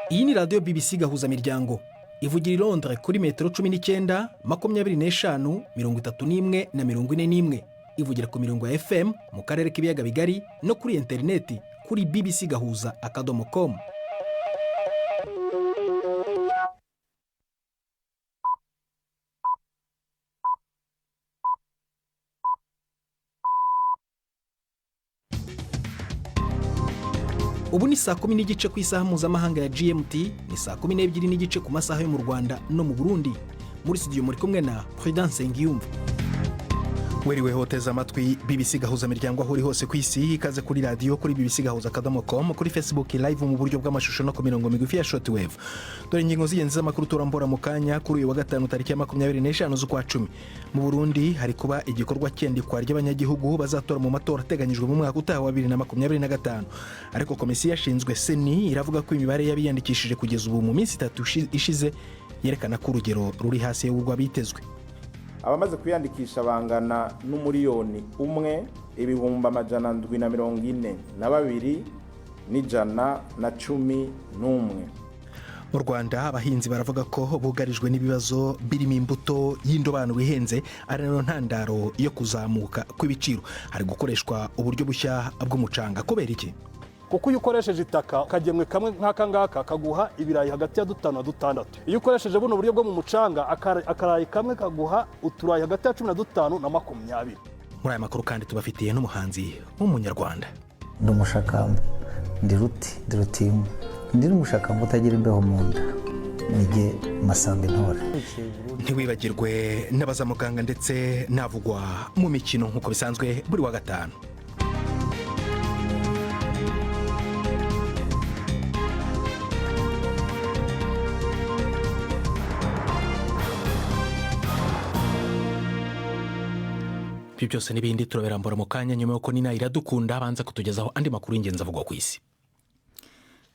Iyi ni radiyo BBC Gahuzamiryango ivugira i Londres kuri metero 19, 25, 31 na 41. Ivugira ku mirongo ya FM mu karere k'ibiyaga bigari no kuri interineti kuri bbcgahuza.com. Ubu ni saa 10 n'igice ku isaha mpuzamahanga ya GMT, ni saa 12 n'igice ku masaha yo mu Rwanda no mu Burundi. Muri studio muri kumwe na Prudence Ngiyumva. Weriwe hoteza amatwi BBC Gahuzamiryango aho uri hose ku isi, ikaze kuri radio kuri bbcgahuza.com, kuri Facebook live mu buryo bw'amashusho no ku mirongo migufi ya shortwave. Dore ingingo z'ingenzi z'amakuru turambora mu kanya kuri uyu wa gatanu tariki ya 25 z'ukwa 10. Mu Burundi hari kuba igikorwa cyendikwa ry'abanyagihugu bazatora mu matora ateganyijwe mu mwaka utaha wa 2025. Ariko komisiyo yashinzwe Seni iravuga ko imibare y'abiyandikishije kugeza ubu mu minsi 3 ishize yerekana ko urugero ruri hasi y'urwa bitezwe. Abamaze kwiyandikisha bangana n'umuriyoni umwe ibihumbi 742 n'ijana na 11. Mu Rwanda abahinzi baravuga ko bugarijwe n'ibibazo birimo imbuto y'indobanure ihenze ari nayo ntandaro yo kuzamuka kw'ibiciro. Hari gukoreshwa uburyo bushya bw'umucanga. Kubera iki? Kuko iyo ukoresheje itaka kagemwe kamwe nk'aka ngaka kaguha ibirayi hagati ya 5 na 6. Iyo ukoresheje buno buryo bwo mu mucanga akarayi kamwe kaguha uturayi hagati ya 15 na 20. Muri aya makuru kandi tubafitiye n'umuhanzi w'umunyarwanda. Ndi umushakamba, ndi rutimu, ndi umushakamba utagira imbeho mu nda, nige masamba intore. Ntiwibagirwe n'abazamuganga ndetse navugwa mu mikino nk'uko bisanzwe buri wa gatanu. Ibyo byose n'ibindi turabirambura mu kanya nyuma yuko Nina Iradukunda abanza kutugezaho andi makuru y'ingenzi avugwa ku isi.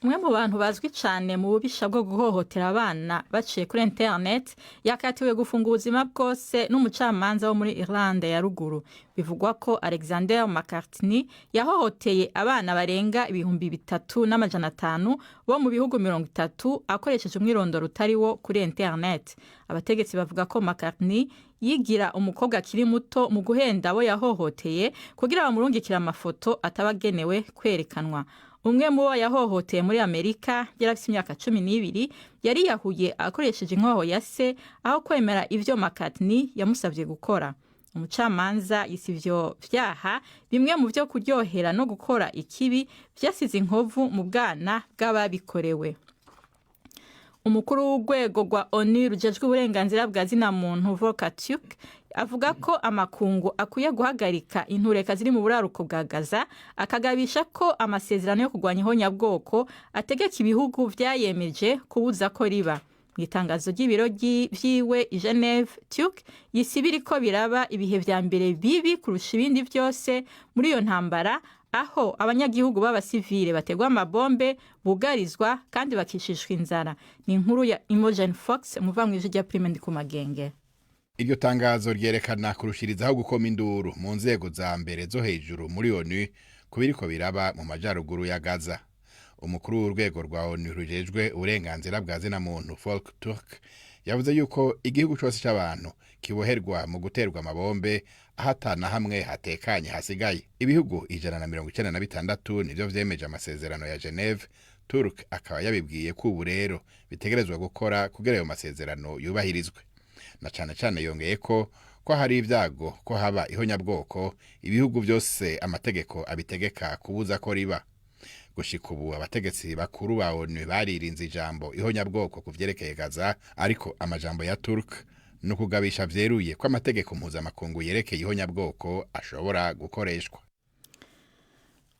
Umwe mu bantu bazwi cyane mu bubisha bwo guhohotera abana baciye kuri internet yakatiwe gufunga ubuzima bwose n'umucamanza wo muri Irlande ya ruguru. Bivugwa ko Alexander McCartney yahohoteye abana barenga 3,500 bo mu bihugu 30 akoresheje umwirondoro utari wo kuri internet. Abategetsi bavuga ko McCartney yigira umukobwa akiri muto mu guhenda abo yahohoteye kugira bamurungikira amafoto atabagenewe kwerekanwa. Umwe mu bo yahohoteye muri Amerika yarafite imyaka 12 yari yahuye akoresheje inkoho ya se aho kwemera ivyo McCartney yamusavye gukora. Umucamanza yisivyo vyaha bimwe mu byo kuryohera no gukora ikibi vyasize inkovu mu bwana bw'ababikorewe. Umukuru w'urwego rwa ONU rujejwe uburenganzira bwa zina muntu Volker Turk avuga ko amakungu akwiye guhagarika intureka ziri mu buraruko bwa Gaza, akagabisha ko amasezerano yo kurwanya ihonyabwoko ategeka ibihugu vyayemeje kubuza ko riba. Mu itangazo ry'ibiro vyiwe i Geneve, Turk yisibira ko biraba ibihe vya mbere bibi kurusha ibindi vyose muri iyo ntambara, aho abanyagihugu b'abasivile bategwa amabombe, bugarizwa kandi bakishishwa inzara. Ni inkuru ya Imogen Fox muvamwije rya Prime Ndikumagenge. Iryo tangazo ryerekana kurushirizaho gukoma induru mu nzego za mbere zo hejuru muri ONU kubiriko biraba mu majaruguru ya Gaza. Umukuru w'urwego rwa ONU rujejwe uburenganzira bwa zina muntu Volker Turk yavuze yuko igihugu cyose cy'abantu kiboherwa mu guterwa amabombe ahatana hamwe hatekanye hasigaye. Ibihugu 196 nivyo vyemeje amasezerano ya Geneve. Turk akaba yabibwiye ko ubu rero bitegerezwa gukora kugira ayo masezerano yubahirizwe. Na cyane yongeye ko hari ibyago ko haba ihonyabwoko, ibihugu byose amategeko abitegeka kubuza ko riba. Gushika ubu abategetsi bakuru ba ONU baririnze ijambo ihonyabwoko kuvyerekeye Gaza, ariko amajambo ya Turk no kugabisha vyeruye ko amategeko mpuzamakungu yerekeye ihonyabwoko ashobora gukoreshwa.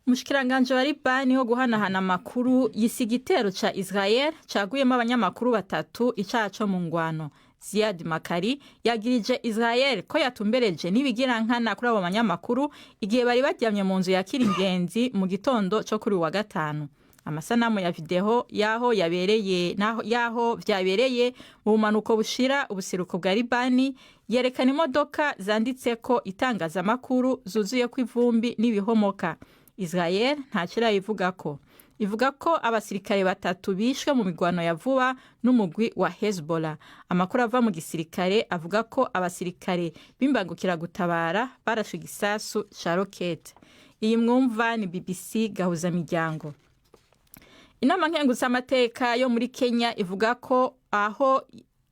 Mushikiranganje wa Libani ho guhanahana amakuru yisigitero ca Israel caguyemo abanyamakuru 3 icaco mu ngwano. Ziad Makari yagirije Israel ko yatumbereje n'ibigirankana kuri abo banyamakuru igihe bari baryamye mu nzu ya Kiringenzi mu gitondo cyo kuri wa gatanu. Amasanamu ya video yaho vyabereye mu manuko bushira ubuseruko bwa Libani yerekana imodoka zanditse ko itangazamakuru zuzuye kw'ivumbi n'ibihomoka. Israel ntacira ivuga ko ivuga ko abasirikare 3 bishwe mu migwano ya vuba n'umugwi wa Hezbollah. Amakuru ava mu gisirikare avuga ko abasirikare bimbangukira gutabara barashe igisasu ca rokete. Iyi mwumva ni BBC Gahuza Miryango. Inama nkenguzamateka yo muri Kenya ivuga ko aho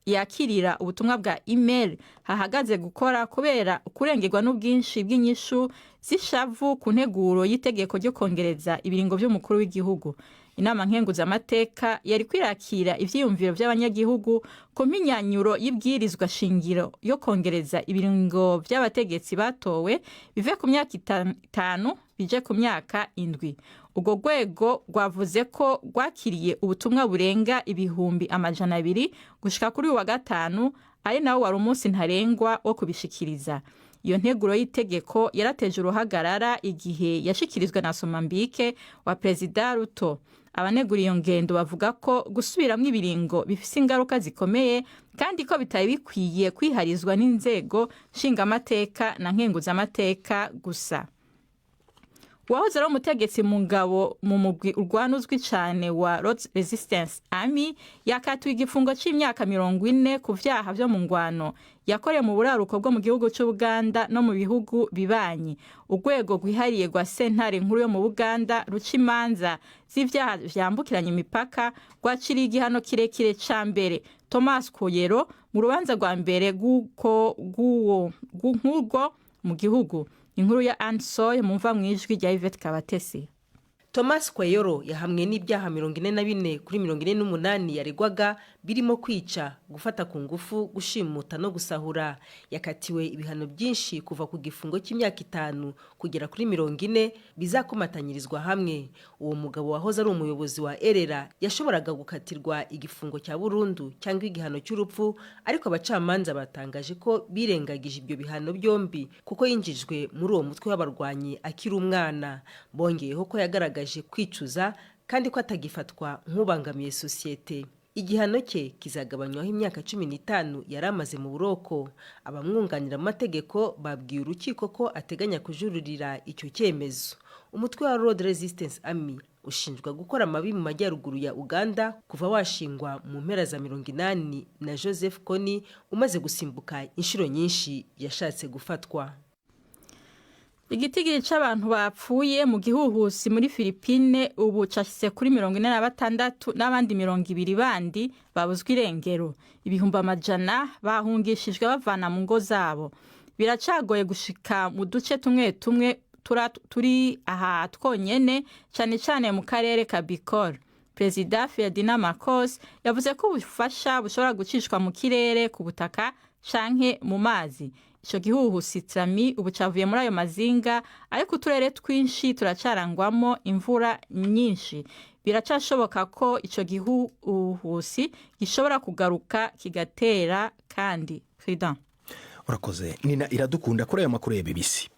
yakirira ubutumwa bwa email hahagaze gukora kubera kurengerwa n'ubwinshi bw'inyishu zishavu ku nteguro y'itegeko ryo kongereza ibiringo by'umukuru w'igihugu. Inama nkenguzamateka yari kwirakira ivyiyumviro by'abanyagihugu ku minyanyuro y'ibwirizwa shingiro yo kongereza ibiringo by'abategetsi batowe bive ku myaka 5 bije ku myaka 7. Ubwo rwego rwavuze ko rwakiriye ubutumwa burenga 200,000 gushika kuri wa gatanu, ari nawo wari umunsi ntarengwa wo kubishikiriza. Iyo nteguro y'itegeko yarateje uruhagarara igihe yashikirizwa na Somambike wa Perezida Ruto. Abanegura iyo ngendo bavuga ko gusubiramwo ibiringo bifise ingaruka zikomeye kandi ko bitari bikwiye kwiharizwa n'inzego nshingamateka na nkenguzamateka gusa. Wahoze ari umutegetsi mu ngabo mu mugwi urwanuzwi cyane wa Lord's Resistance Army yakatiwe igifungo c'imyaka 40 ku vyaha vyo mu ngwano yakoreye mu buraruko bwo mu gihugu c'Ubuganda no mu bihugu bibanyi. Urwego rwihariye rwa sentare nkuru yo mu Buganda ruca imanza z'ivyaha vyambukiranya imipaka rwaciriye igihano kirekire ca mbere Thomas Koyero mu rubanza rwa mbere nk'urwo mu gihugu. Inkuru ya Ansoy mumva mwijwi rya Yvette Kabatesi. Thomas Kweyoro yahamwe n'ibyaha 44 kuri 48 yaregwaga birimo kwica, gufata ku ngufu, gushimuta no gusahura. Yakatiwe ibihano byinshi kuva ku gifungo cy'imyaka 5 kugera kuri 40 bizakomatanyirizwa hamwe. Uwo mugabo wahoze ari umuyobozi wa Erera yashoboraga gukatirwa igifungo cya burundu cyangwa igihano cy'urupfu, ariko abacamanza batangaje ko birengagije ibyo bihano byombi kuko yinjijwe muri uwo mutwe w'abarwanyi akiri umwana. Bongeyeho ko yagaragaje kwicuza kandi ko atagifatwa nk'ubangamiye sosiyete. Igihano cye kizagabanywaho imyaka 15 yari amaze mu buroko. Abamwunganira mu mategeko babwiye urukiko ko ateganya kujuririra icyo cyemezo. Umutwe wa Lord's Resistance Army ushinjwa gukora amabi mu majyaruguru ya Uganda kuva washingwa mu mpera za 80 na Joseph Kony umaze gusimbuka inshuro nyinshi yashatse gufatwa. Igitigiri c'abantu bapfuye mu gihuhusi muri Philippine ubu cashitse kuri 46 n'abandi 200 bandi babuzwe irengero. Ibihumbi amajana bahungishijwe bavana mu ngo zabo. Biracagoye gushika mu duce tumwe turi aha twonyene cyane cyane mu karere ka Bicol. Perezida Ferdinand Marcos yavuze ko ubufasha bushobora gucishwa mu kirere, ku butaka canke mu mazi. Ico gihuhusi Tsami ubu cavuye muri ayo mazinga, ariko uturere twinshi turacarangwamo imvura nyinshi. Biracashoboka ko ico gihuhusi gishobora kugaruka kigatera kandi. Frida. Urakoze. Nina Iradukunda kuri ayo makuru ya BBC.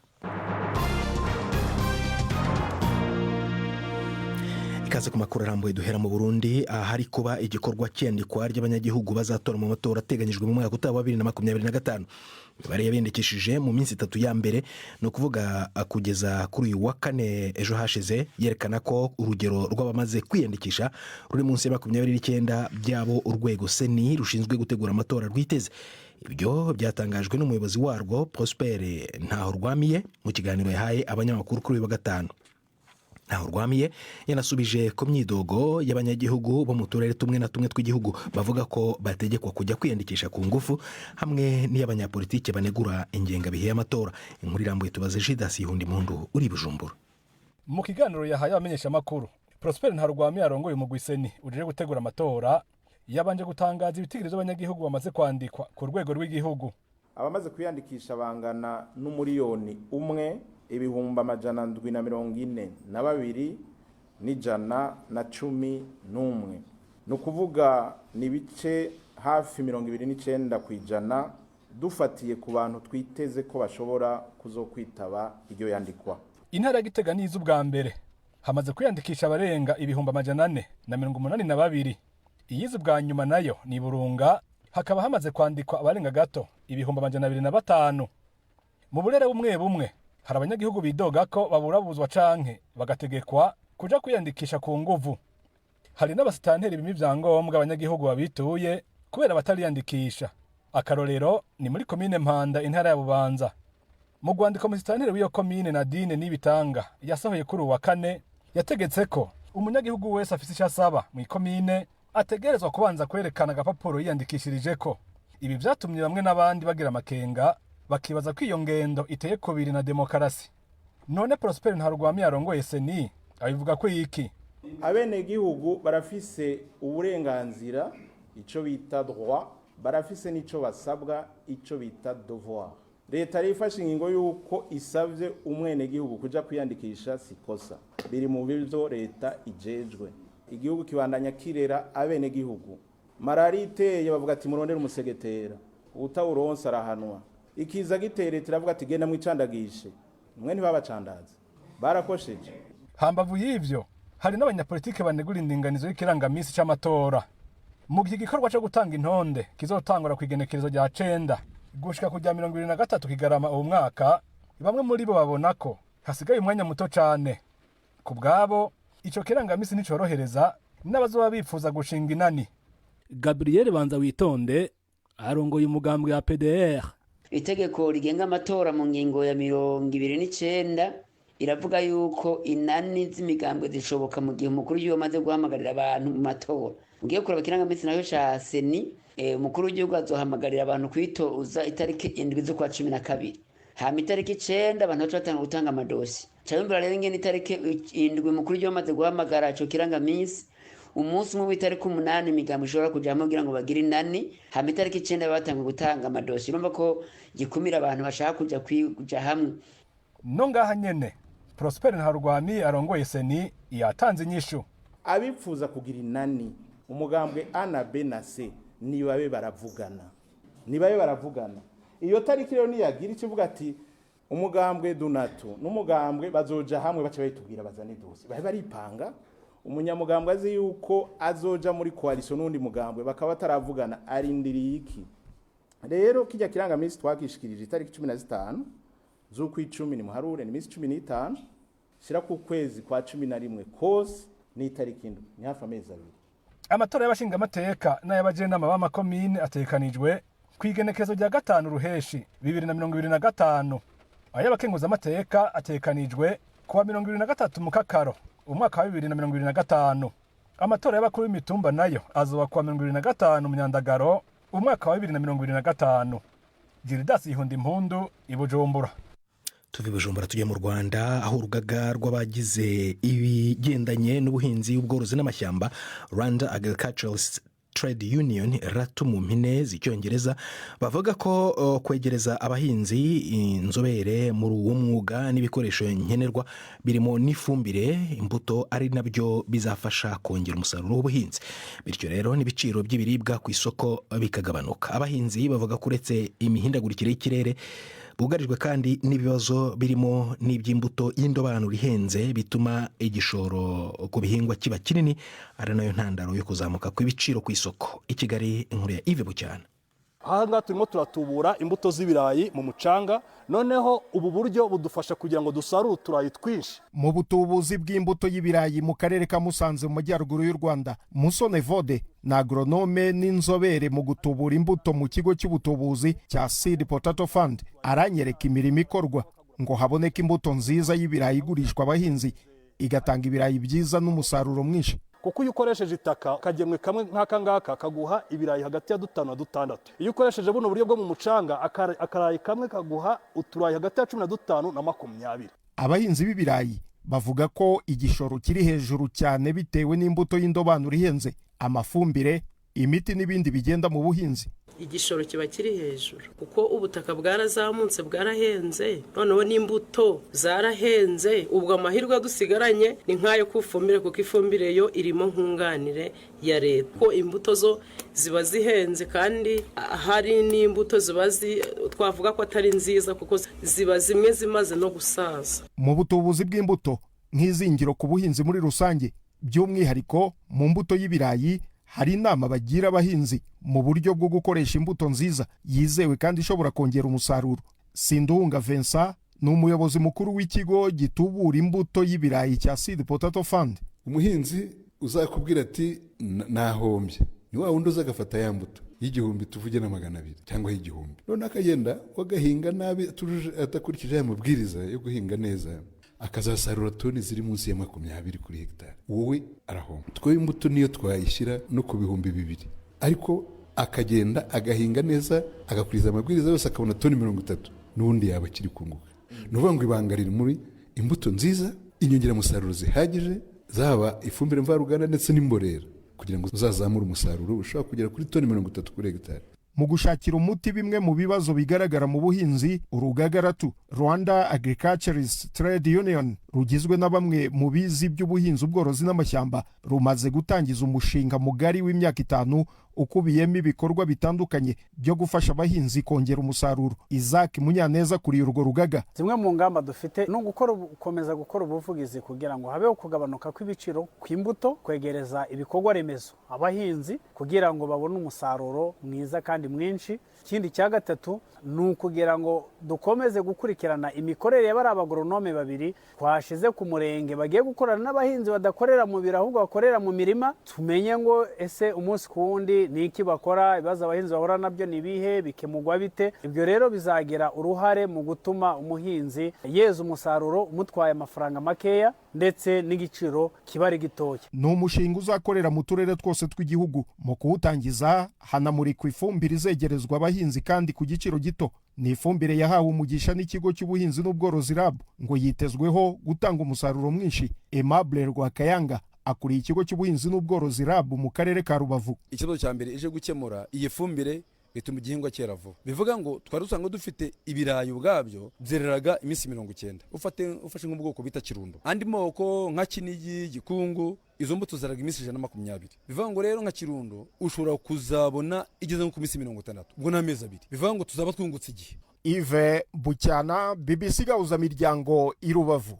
Ikaze ku makuru arambuye duhera mu Burundi, ahari kuba igikorwa cyandikwa ry'abanyagihugu bazatora mu matora ateganyijwe mu mwaka utaha wa 2025. Imibare yabendekeshije mu minsi 3 ya mbere, no kuvuga kugeza kuri uyu wa kane ejo hashize, yerekana ko urugero rw'abamaze kwiyandikisha ruri munsi ya 29 byabo urwego seni rushinzwe gutegura amatora rwiteze. Ibyo byatangajwe n'umuyobozi warwo Prosper Ntahorwamiye mu kiganiro yahaye abanyamakuru kuri uyu wa gatanu. Ntahorwamiye yanasubije ku myidogo y'abanyagihugu bo mu turere tumwe na tumwe tw'igihugu bavuga ko bategekwa kujya kwiyandikisha ku ngufu, hamwe n'abanyapolitike banegura ingengabihe y'amatora. Inkuru irambuye tubaze Judas Ihundimundu uri Bujumbura. Mu kiganiro yahaye abamenyesha makuru, Prosper Ntahorwamiye arongoye umugwi seni uje gutegura amatora, yabanje gutangaza ibitigiri by'abanyagihugu bamaze kwandikwa ku rwego rw'igihugu. Abamaze kwiyandikisha bangana n'umuriyoni umwe, ibihumbi amajana 742 n'ijana na 11. No kuvuga ni bice hafi 29% dufatiye ku bantu twiteze ko bashobora kuzokwitaba iryo yandikwa. Intara ya Gitega nizo bwa mbere hamaze kwiyandikisha abarenga ibihumbi amajana 482. Iyizo bwa nyuma nayo ni Burunga, hakaba hamaze kwandikwa abarenga gato ibihumbi amajana 205. Mu burere bumwe bumwe hari abanyagihugu bidoga ko baburabuzwa canke bagategekwa kuja kwiyandikisha ku nguvu. Hari n'abasitanteri bimwe ivyangombwa abanyagihugu babituye kubera batariyandikisha. Akarorero ni muri komine Mpanda intara ya Bubanza. Mu Rwanda umusitanteri w'iyo komine Nadine Nibitanga yasohoye kuri uwa kane yategetse ko umunyagihugu wese afise icyo asaba mu ikomine ategerezwa kubanza kwerekana agapapuro yiyandikishirijeko. Ibi vyatumye bamwe n'abandi bagira amakenga bakibaza ko iyo ngendo iteye kubiri na demokarasi. None Prosper Ntarugwamiye arongoye seni abivuga ko iki? Abenegihugu barafise uburenganzira ico bita droit, barafise n'ico basabwa ico bita devoir. Leta rifashe ingingo yuko isavye umwenegihugu kuja kwiyandikisha sikosa, biri mu bivyo leta ijejwe. Igihugu kibandanya kirera abenegihugu. Malariya iteye bavuga ati murondera umusegetera, utawuronsa arahanwa. Ikiza giteye tiravuga ati genda mwicandagishe, mwe ntibabacandaza, barakosheje. Hambavu y'ivyo hari n'abanyapolitike banegura indinganizo y'ikirangamisi c'amatora. Mu gihe igikorwa cyo gutanga intonde kizotangura kwigenekerezo rya 9 gushika kujya 2023 Kigarama uwo mwaka, bamwe muri bo babona ko hasigaye umwanya muto cane. Ku bwabo ico kirangamisi nicorohereza n'abazoba bifuza gushinga inani. Gabriel Banza Witonde arongoye umugambwe ya PDR. Itegeko rigenga amatora mu ngingo ya 29 iravuga yuko inani z'imigambwe zishoboka mu gihe umukuru w'igihugu amaze guhamagarira abantu mu matora. Ugiye kuraba kirangamisi nayo ca seni, umukuru w'igihugu azohamagarira abantu kwitoza itariki 7 z'ukwa 12. Hama itariki 9 abantu baca gutanga amadosi. Cyabimvira rero ngene itariki 7 umukuru w'igihugu amaze guhamagara ico kirangamisi, umunsi mu itariki 8 imigambo ishobora kujamo kugira ngo bagire inani. Hama itariki 9 batanga gutanga amadosi. Urumva ko gikumira abantu bashaka kuja hamwe. No ngaha nyene Prosper Ntarugwamiye arongoye seni yatanze inyishu. Abipfuza kugira inani umugambwe A na B na C nibabe baravugana. Iyo tariki rero niyagira ikivuga ati umugambwe Dunatu n'umugambwe bazoja hamwe bace bayitubwira bazane dosi. Bahe baripanga umunyamugambwe azi yuko azoja muri coalition n'undi mugambwe bakaba bataravugana arindiriye iki. Rero kijya kirangamisi twakishikirije itariki 15 z'ukwicumi ni muharure ni misi 15 shira ku kwezi kwa 11 kose ni itariki ndwi ni hafi amezi abiri. Amatora y'abashinga amateka n'ayabajenama b'amakomine atekanijwe kwigenekezo rya 5 ruheshi 2025. Ayabakenguza amateka atekanijwe kuwa 2023 mukakaro umwaka wa 2025. Amatora y'abakuru b'imitumba nayo azoba kuwa 2025 Myandagaro umwaka wa 2025. Gildas Ihunda Impundu Ibujumbura. Tuvi Bujumbura tujye mu Rwanda aho urugaga rw'abagize ibigendanye n'ubuhinzi ubworozi n'amashyamba Rwanda Agricultural Trade Union ratu mu mpine z'icyongereza bavuga ko kwegereza abahinzi inzobere muri uwo mwuga n'ibikoresho nkenerwa birimo n'ifumbire imbuto ari nabyo bizafasha kongera umusaruro w'ubuhinzi, bityo rero n'ibiciro by'ibiribwa ku isoko bikagabanuka. Abahinzi bavuga ko uretse imihindagurikire y'ikirere bugarijwe kandi n'ibibazo birimo n'iby'imbuto y'indobanure ihenze bituma igishoro ku bihingwa kiba kinini, ari nayo ntandaro yo kuzamuka kw'ibiciro ku isoko. I Kigali inkuru ya Yves Bucyana. Aha ngaha turimo turatubura imbuto z'ibirayi mu mucanga, noneho ubu buryo budufasha kugira ngo dusarure uturayi twinshi. Mu butubuzi bw'imbuto y'ibirayi mu karere ka Musanze mu majyaruguru y'u Rwanda, Musone Vode na agronome n'inzobere mu gutubura imbuto mu kigo cy'ubutubuzi cya Seed Potato Fund aranyereka imirimo ikorwa ngo haboneke imbuto nziza y'ibirayi igurishwa abahinzi igatanga ibirayi byiza n'umusaruro mwinshi. Kuko iyo ukoresheje itaka kagemwe kamwe nk'aka ngaka kaguha ibirayi hagati ya 5 na 6. Iyo ukoresheje buno buryo bwo mu mucanga akarayi kamwe kaguha uturayi hagati ya 15 na 20. Abahinzi b'ibirayi bavuga ko igishoro kiri hejuru cyane bitewe n'imbuto y'indobanure ihenze, amafumbire, imiti n'ibindi bigenda mu buhinzi. Igishoro kiba kiri hejuru kuko ubutaka bwarazamutse bwarahenze, noneho n'imbuto zarahenze. Ubwo amahirwe dusigaranye ni nkayo kufumbire kuko ifumbire yo irimo nkunganire ya leta. Ko imbuto zo ziba zihenze kandi hari n'imbuto ziba twavuga ko atari nziza kuko ziba zimwe zimaze no gusaza. Mu butubuzi bw'imbuto nk'izingiro ku buhinzi muri rusange, by'umwihariko mu mbuto y'ibirayi hari inama bagira abahinzi mu buryo bwo gukoresha imbuto nziza yizewe kandi ishobora kongera umusaruro. Sinduhunga Vincent ni umuyobozi mukuru w'ikigo gitubura imbuto y'ibirayi cya Seed Potato Fund. Umuhinzi uzakubwira ati nahombye ni wa wundi uzagafata ya mbuto y'igihumbi tuvuge na 200 cyangwa y'igihumbi, none akagenda wagahinga nabi atakurikije aya mabwiriza yo guhinga neza, akazasarura toni ziri munsi ya 20 kuri hegitari, wowe arahomba. Twe imbuto niyo twayishyira no ku bihumbi 200, ariko akagenda agahinga neza agakuriza amabwiriza yose akabona toni 30, n'undi yaba akiri kunguka. Nuvuga ngo ibanga riri muri imbuto nziza, inyongera musaruro zihagije, zaba ifumbire mvaruganda ndetse n'imborera, kugira ngo uzazamure umusaruro ushobora kugera kuri toni 30 kuri hegitari. Mu gushakira umuti bimwe mu bibazo bigaragara mu buhinzi, urugaga RATU, Rwanda Agriculturist Trade Union, rugizwe na bamwe mu bizi by'ubuhinzi, ubworozi n'amashyamba, rumaze gutangiza umushinga mugari w'imyaka 5 ukubiyemo ibikorwa bitandukanye byo gufasha abahinzi kongera umusaruro. Isaac Munyaneza kuri urwo rugaga. Zimwe mu ngamba dufite no gukomeza gukora ubuvugizi kugira ngo habeho kugabanuka kw'ibiciro kw'imbuto, kwegereza ibikorwa remezo abahinzi kugira ngo babone umusaruro mwiza kandi mwinshi. Ikindi cya gatatu ni ukugira ngo dukomeze gukurikirana imikorere y'abari abagoronome babiri twashize ku murenge bagiye gukorana n'abahinzi badakorera mu biro ahubwo bakorera mu mirima, tumenye ngo ese umunsi ku wundi ni iki bakora, ibibazo abahinzi bahura nabyo ni bihe, bikemurwa bite. Ibyo rero bizagira uruhare mu gutuma umuhinzi yeza umusaruro umutwaye amafaranga makeya ndetse n'igiciro kibari gitoya. Ni umushinga uzakorera mu turere twose tw'igihugu. Mu kuwutangiza hanamurikwa ifumbire izegerezwa abahinzi kandi ku giciro gito. Ni ifumbire yahawe umugisha n'ikigo cy'ubuhinzi n'ubworozi RAB ngo yitezweho gutanga umusaruro mwinshi. Aimable Rwakayanga akuriye ikigo cy'ubuhinzi n'ubworozi RAB mu karere ka Rubavu. Ikibazo cya mbere ije gukemura iyi fumbire bituma igihingwa cyera vuba. Bivuga ngo twari usanga dufite ibirayi ubwabyo byereraga iminsi 90. Ufashe nk'ubwoko bita Kirundo, andi moko nka Kinigi, Gikungu, izo mbuto zaraga iminsi 120. Bivuga ngo rero nka Kirundo ushobora kuzabona igeze ku minsi 60, ubwo n'amezi 2. Bivuga ngo tuzaba twungutse igihe. Yves Bucyana, BBC Gahuza Miryango, i Rubavu.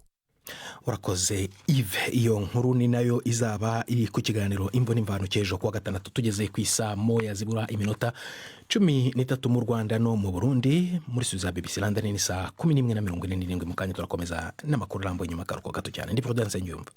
Urakoze Yves. Iyo nkuru ni nayo izaba iri ku kiganiro Imvo n'Imvano cy'ejo kuwa gatandatu tugeze ku isaa 1:13 mu Rwanda no mu Burundi. Muri studio za BBC London ni saa 11:47. Mu kanya turakomeza n'amakuru arambuye nyuma karuko gato cyane. Ndi Prudence Nyumva.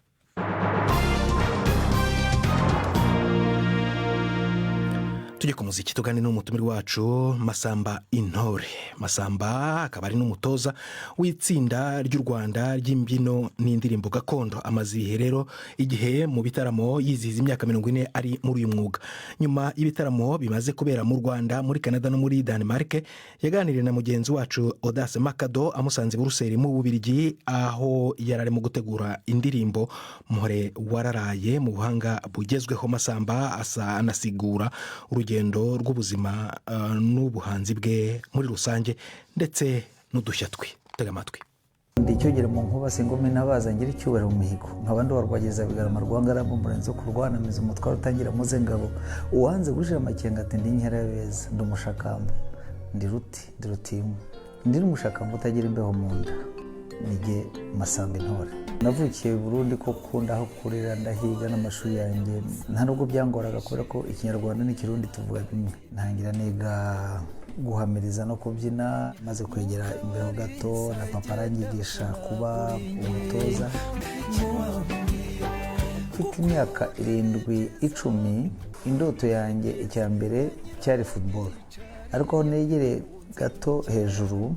Tujye ku muziki tugane n'umutumire wacu Masamba Intore. Masamba akaba ari n'umutoza w'itsinda ry'u Rwanda ry'imbyino n'indirimbo gakondo. Amaze rero igihe mu bitaramo yizihiza imyaka 40 ari muri uyu mwuga. Nyuma y'ibitaramo bimaze kubera mu Rwanda, muri Canada no muri Denmark, yaganiriye na mugenzi wacu Audace Makado amusanze Buruseli mu Bubiligi, aho yararimo gutegura indirimbo Muhore wararaye mu buhanga bugezweho. Masamba anasigura urugendo rw'ubuzima n'ubuhanzi bwe muri rusange ndetse n'udushya twe. Tega amatwi. Ndicyogera mu nkuba singome nabaza ngira icyubahiro mu mihigo nkabandi warwageza bigarama rwangara mu murenzo kurwana mizo umutwaro utangira muze ngabo uwanze gushira amakenga ati ndi nkera beza ndumushakamba ndi rutimu ndi umushakamba utagira imbeho mu nda nige Masamba Intore. Navukiye i Burundi ko kunda aho kurira ndahiga n'amashuri yanjye nta nubwo byangoraga kubera ko ikinyarwanda n'ikirundi tuvuga bimwe. Ntangira niga guhamiriza no kubyina, maze kwegera imbeho gato na papa aranyigisha kuba umutoza. Mfite imyaka 7-10 indoto yanjye icya mbere cyari football, ariko aho negere gato hejuru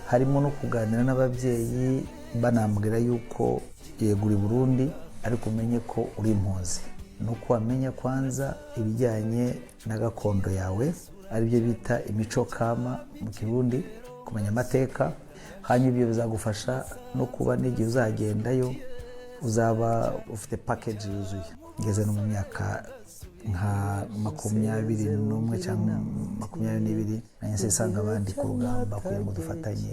harimo no kuganira n'ababyeyi banambwira yuko yegura i Burundi ariko umenye ko uri impunzi, nuko wamenya kwanza ibijyanye na gakondo yawe aribyo bita imico kama mu Kirundi, kumenya amateka. Hanyuma ibyo bizagufasha no kuba n'igihe uzagendayo uzaba ufite package yuzuye. Ngeze no mu myaka nka 21 cyangwa 22 nahise sanga abandi ku rugamba kugira ngo dufatanye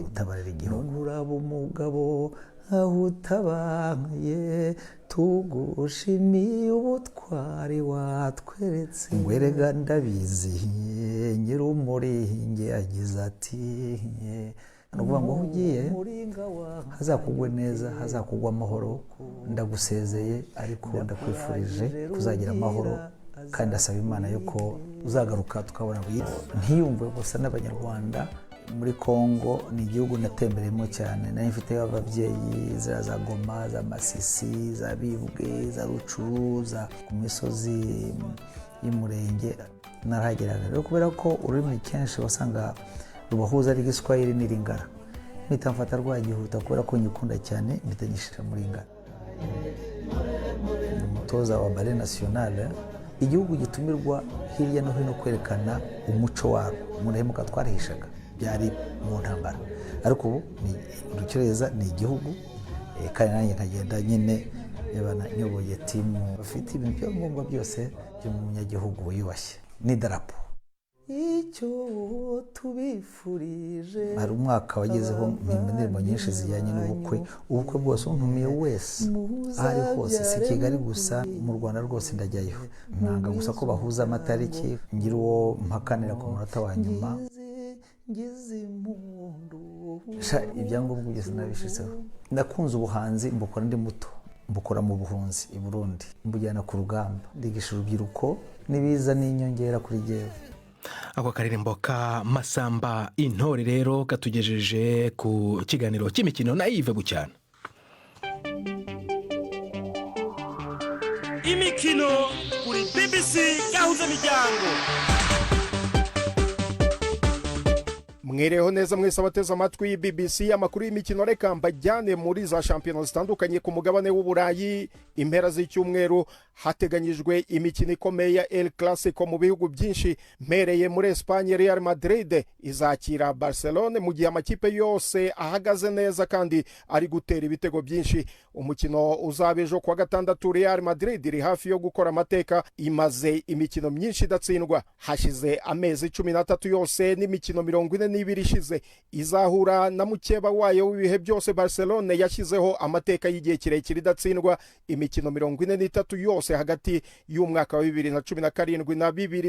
gutabarira igihugu. Uraba umugabo aho utabaye tugushimiye ubutwari watweretse ngwerega ndabizi nyir'umuringe yagize ati nukuvuga ngo ugiye hazakugwe neza, hazakugwa amahoro. Ndagusezeye ariko ndakwifurije kuzagira amahoro kandi asaba Imana yuko uzagaruka tukabona ntiyumve gusa n'abanyarwanda muri Kongo ni igihugu natembereyemo cyane, nari mfiteyo ababyeyi za Goma, za Masisi, za Bibwe, za Rucuru, ku misozi y'umurenge narahageraga. Rero kubera ko ururimi kenshi wasanga rubahuza ari Igiswahili n'Ilingala, mpita mfata rwagihuta kubera ko nyikunda cyane, mpita nyishira muri Lingala. Umutoza wa Ballet Nationale, igihugu gitumirwa hirya no hino kwerekana umuco wabo. Umudahemuka twarihishaga, byari mu ntambara, ariko ubu Urukerereza ni igihugu, kandi nanjye nkagenda nyine yabana nyoboye timu bafite ibintu by'ngombwa byose by'umunyagihugu wiyubashye n'idarapo. Icyo tubifurije. Hari umwaka wagezeho indirimbo nyinshi zijyanye n'ubukwe, ubukwe bwose untumiye wese ahari hose, si Kigali gusa, mu Rwanda rwose ndajyayo. Nanga gusa ko bahuza amatariki, ngira uwo mpakanira ku munota wa nyuma. Ibyangombwa byose nabishyizeho. Ndakunze ubuhanzi, mbukora ndi muto, mbukora mu buhunzi i Burundi, mbujyana ku rugamba, ndigisha urubyiruko n'ibiza n'inyongera kuri jyewe. Ako karirimbo ka Masamba Intore rero katugejeje ku kiganiro cy'imikino na Yves Bucyana. Imikino kuri BBC gahuza miryango. Mwereho neza mwese abateze amatwi BBC amakuru y'imikino, reka mbajyane muri za shampiyona zitandukanye ku mugabane w'Uburayi. Impera z'icyumweru hateganyijwe imikino ikomeye ya El Clasico mu bihugu byinshi. Mpereye muri Espagne, Real Madrid izakira Barcelona mu gihe amakipe yose ahagaze neza kandi ari gutera ibitego byinshi. Umukino uzabejo kwa gatandatu. Real Madrid iri hafi yo gukora amateka, imaze imikino myinshi idatsindwa, hashize amezi 13 yose n'imikino 42 ishize. Izahura na mukeba wayo w'ibihe byose Barcelona yashyizeho amateka y'igihe kirekire idatsindwa, imikino 43 yose hagati y'umwaka wa 2017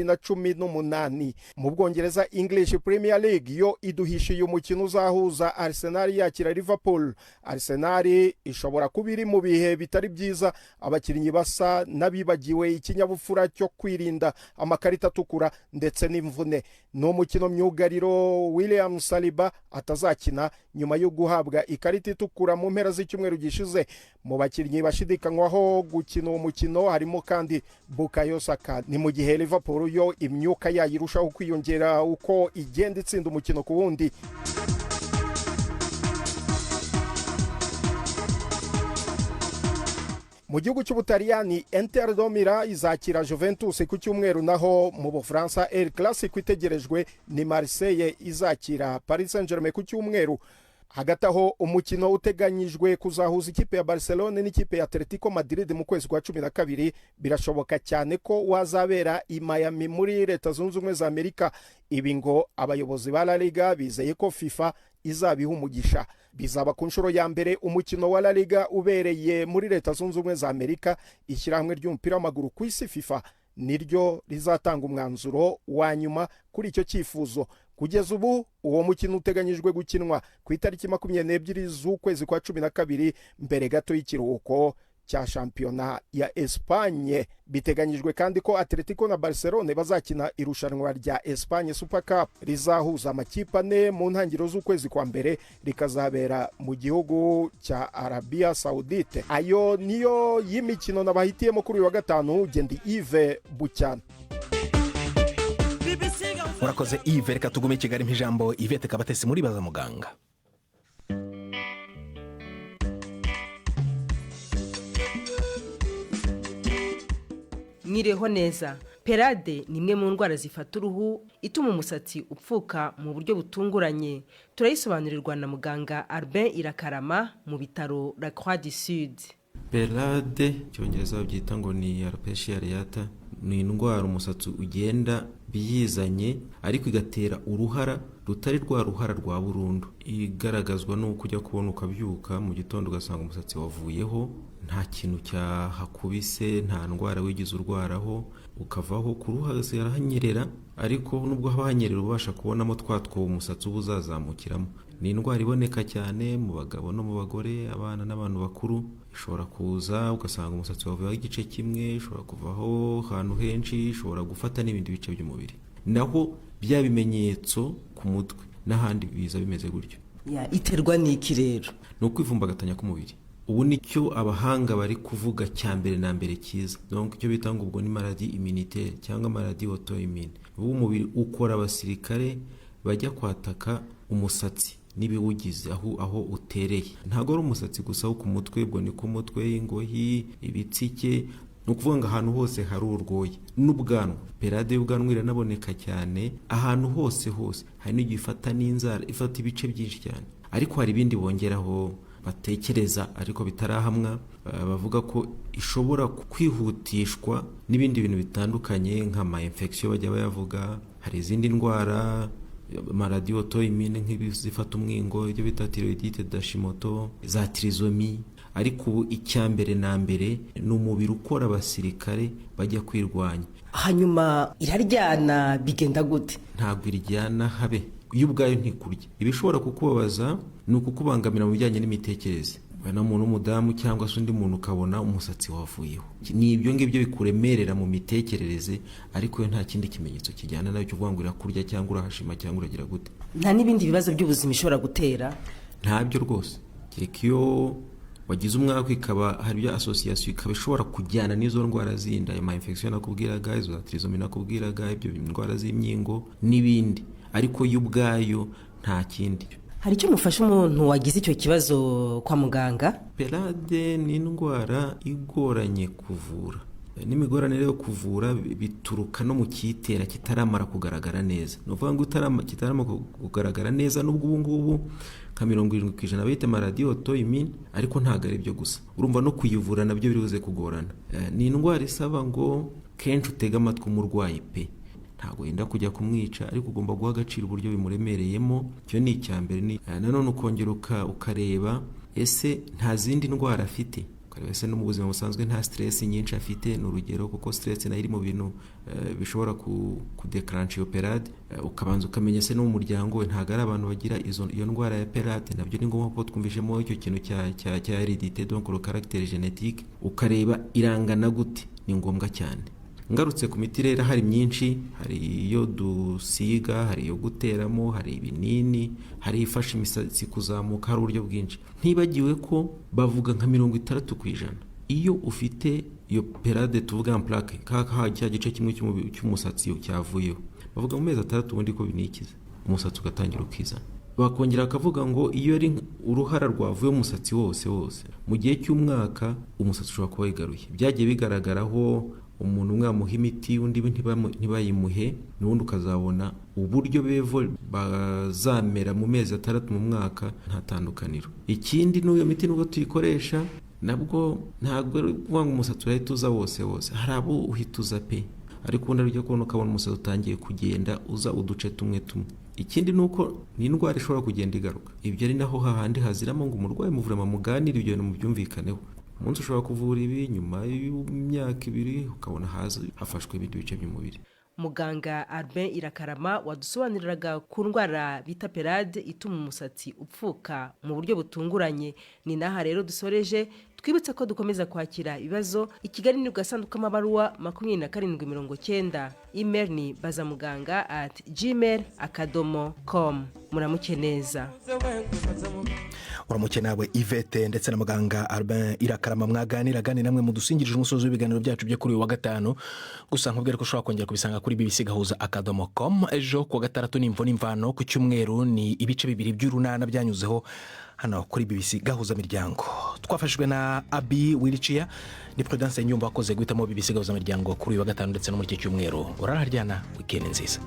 na 2018. Mu Bwongereza, English Premier League yo iduhishiye umukino uzahuza Arsenal yakira Liverpool. Arsenal ishobora kuba iri mu bihe bitari byiza, abakinnyi basa nabibagiwe ikinyabupfura cyo kwirinda amakarita atukura ndetse n'imvune. No mukino myugariro William Saliba atazakina nyuma yo guhabwa ikarita itukura mu mpera z'icyumweru gishize. Mu bakinnyi bashidikanywaho gukina umukino harimo kandi Bukayo Saka. Ni mu gihe Liverpool yo imyuka yayirushaho kwiyongera uko igenda itsinda umukino ku wundi. Mu gihugu cy'Ubutaliyani, Inter de Milan izakira Juventus ku cyumweru, naho mu Bufaransa El Clasico itegerejwe ni Marseille izakira Paris Saint-Germain ku cyumweru. Hagati aho umukino uteganyijwe kuzahuza ikipe ya Barcelona n'ikipe ya Atletico Madrid mu kwezi kwa 12 birashoboka cyane ko wazabera i Miami muri Leta Zunze Ubumwe za Amerika. Ibi ngo abayobozi ba La Liga bizeye ko FIFA izabiha umugisha. Bizaba ku nshuro ya mbere umukino wa La Liga ubereye muri Leta Zunze Ubumwe za Amerika. Ishyirahamwe ry'umupira w'amaguru ku isi FIFA niryo rizatanga umwanzuro wa nyuma kuri icyo cyifuzo. Kugeza ubu uwo mukino uteganyijwe gukinwa ku itariki 22 z'ukwezi kwa 12 mbere gato y'ikiruhuko cya shampiyona ya Espagne. Biteganyijwe kandi ko Atletico na Barcelona bazakina irushanwa rya Espagne Super Cup rizahuza amakipe ane mu ntangiriro z'ukwezi kwa mbere, rikazabera mu gihugu cya Arabia Saudite. Ayo niyo y'imikino nabahitiyemo kuri uyu wa gatanu. Gendi Yves Bucyana. Murakoze Yves, reka tugume Kigali mpijambo Yvette Kabatesi muri Baza Muganga. Mwiriho neza. Perade ni imwe mu ndwara zifata uruhu ituma umusatsi upfuka mu buryo butunguranye. Turayisobanurirwa na muganga Albin Irakarama mu bitaro La Croix du Sud. Perade cyongereza babyita ngo ni alopecia areata, ni indwara umusatsi ugenda biyizanye ariko igatera uruhara rutari rwa ruhara rwa burundu. Igaragazwa nuko ujya kubona ukabyuka mu gitondo ugasanga umusatsi wavuyeho, nta kintu cyahakubise, nta ndwara wigize urwaraho, ukavaho kuruhagaze yarahanyerera, ariko nubwo haba hanyerera ubasha kubonamo twatwo umusatsi uba uzazamukiramo. Ni indwara iboneka cyane mu bagabo no mu bagore, abana n'abantu bakuru. Ishobora kuza ugasanga umusatsi wavuyeho igice kimwe, ishobora kuvaho ahantu henshi, ishobora gufata n'ibindi bice by'umubiri. Naho bya bimenyetso ku mutwe n'ahandi biza bimeze gutyo. Iterwa n'iki rero? Ni ukwivumbagatanya k'umubiri. Ubu nicyo abahanga bari kuvuga cya mbere na mbere cyiza. Donc icyo bita ngo ubwo ni maladie immunitaire cyangwa maladie auto-immune. Ubu umubiri ukora abasirikare bajya kwataka umusatsi n'ibiwugize aho utereye. Ntabwo ari umusatsi gusa wo ku mutwe, ubwo ni ku mutwe, ingohi, ibitsike, ni ukuvuga ngo ahantu hose hari urwoye n'ubwanwa. Perade y'ubwanwa iranaboneka cyane ahantu hose hari n'igihe ifata n'inzara, ifata ibice byinshi cyane. Ariko hari ibindi bongeraho batekereza ariko bitarahamwa, bavuga ko ishobora kwihutishwa n'ibindi bintu bitandukanye nk'ama infection bajya bayavuga. Hari izindi ndwara maladie auto-immune nk'izifata umwingo, ibyo bita thyroidite d'Hashimoto, za trisomy. Ariko ubu icyambere na mbere ni umubiri ukora abasirikare bajya kwirwanya. Hanyuma iraryana bigenda gute? Ntabwo iryana habe, iyo ubwayo ntikurya. Ibishobora kukubabaza ni ukukubangamira mu bijyanye n'imitekerereze. Wena umuntu w'umudamu cyangwa se undi muntu ukabona umusatsi wavuyeho. Ni ibyo ngibyo bikuremerera mu mitekerereze, ariko yo nta kindi kimenyetso kijyana nayo cyo kuvuga ngo irakurya cyangwa urahashima cyangwa uragira gute. Nta n'ibindi bibazo by'ubuzima ishobora gutera? Ntabyo rwose. Kereka iyo wagize umwaka ikaba hari bya association ikaba ishobora kujyana n'izo ndwara zindi, ayo ma infection nakubwiraga, izo trisomy nakubwiraga, ibyo ndwara z'imyingo n'ibindi. Ariko yo ubwayo nta kindi. Hari icyo mufasha umuntu wagize icyo kibazo kwa muganga? Perade ni indwara igoranye kuvura. N'imigorane yo kuvura bituruka no mu kitera kitaramara kugaragara neza. No vuga ngo kitaramara kugaragara neza nubwo ubu ngubu nka 70% bayita maladie auto-immune, ariko ntago ari byo gusa. Urumva no kuyivura nabyo biribuze kugorana. Ni indwara isaba ngo kenshi utega amatwi umurwayi pe. Ntago yenda kujya kumwica, ariko ugomba guha agaciro uburyo bimuremereyemo. Cyo ni icyambere. Nanone ukongera ukareba ese nta zindi ndwara afite. Ese no mu buzima busanzwe nta stress nyinshi afite. N'urugero kuko stress nayo iri mu bintu bishobora kudeclencher iyo perade. Ukabanza ukamenya se no mu muryango we ntago ari abantu bagira iyo ndwara ya perade. Nabyo ni ngombwa ko twumvishemo icyo kintu cya heredité, donc le caractère génétique. Ukareba irangana gute, ni ngombwa cyane. Ngarutse ku miti rero hari myinshi, hari iyo dusiga, hari iyo guteramo, hari ibinini, hari ifasha imisatsi kuzamuka, hari uburyo bwinshi. Ntibagiwe ko bavuga nka 60% iyo ufite iyo perade tuvuga en plaque, cya gice kimwe cy'umusatsi cyavuyeho, bavuga mu mezi 3 ubundi ko binikiza umusatsi ugatangira ukizana. Bakongera akavuga ngo iyo ari uruhara rwavuye umusatsi wose mu gihe cy'umwaka umusatsi ushobora kuba wigaruye. Byagiye bigaragaraho umuntu mwamuha imiti undi ntibayimuhe, n'ubundi ukazabona uburyo bevo bazamera mu mezi 6 mu mwaka nta tandukaniro. Ikindi n'uyo miti nubwo tuyikoresha nabwo ntabwo ari kuvuga ngo umusatsi urahita wose hari abo uhituza pe, ariko ubundi arujya kubona ukabona umusatsi utangiye kugenda uza uduce tumwe. Ikindi nuko ni indwara ishobora kugenda igaruka. Ibyo ari naho hahandi haziramo ngo umurwayi muvurema muganire ibyo bintu mubyumvikaneho. Umunsi ushobora kuvura ibi, nyuma y'imyaka 2 ukabona hafashwe ibindi bice by'umubiri. Muganga Albin Irakarama wadusobanuriraga ku ndwara bita perade ituma umusatsi upfuka mu buryo butunguranye. Ni naha rero dusoreje, twibutse ko dukomeza kwakira ibibazo. Ikigali ni gasanduka amabaruwa 2790. Email ni bazamuganga@gmail.com. Muramuke neza. Uramuke nawe Yvette ndetse na muganga Albin Irakarama mwaganiraga namwe mu dusingirije umusozo w'ibiganiro byacu byo kuri uyu wa gatanu. Gusa nkubwire ko ushobora kongera kubisanga kuri bbc-gahuza.com. Ejo ku wa gatandatu n'imvo n'imvano, ku cyumweru ni ibice bibiri by'urunana byanyuzeho hano kuri BBC Gahuza Miryango. Twafashijwe na Abi Wheelchair. Ni Prudence Nyumba wakoze guhitamo BBC Gahuza Miryango kuri uyu wa gatanu ndetse no muri iki cyumweru. Uraharyana, weekend nziza.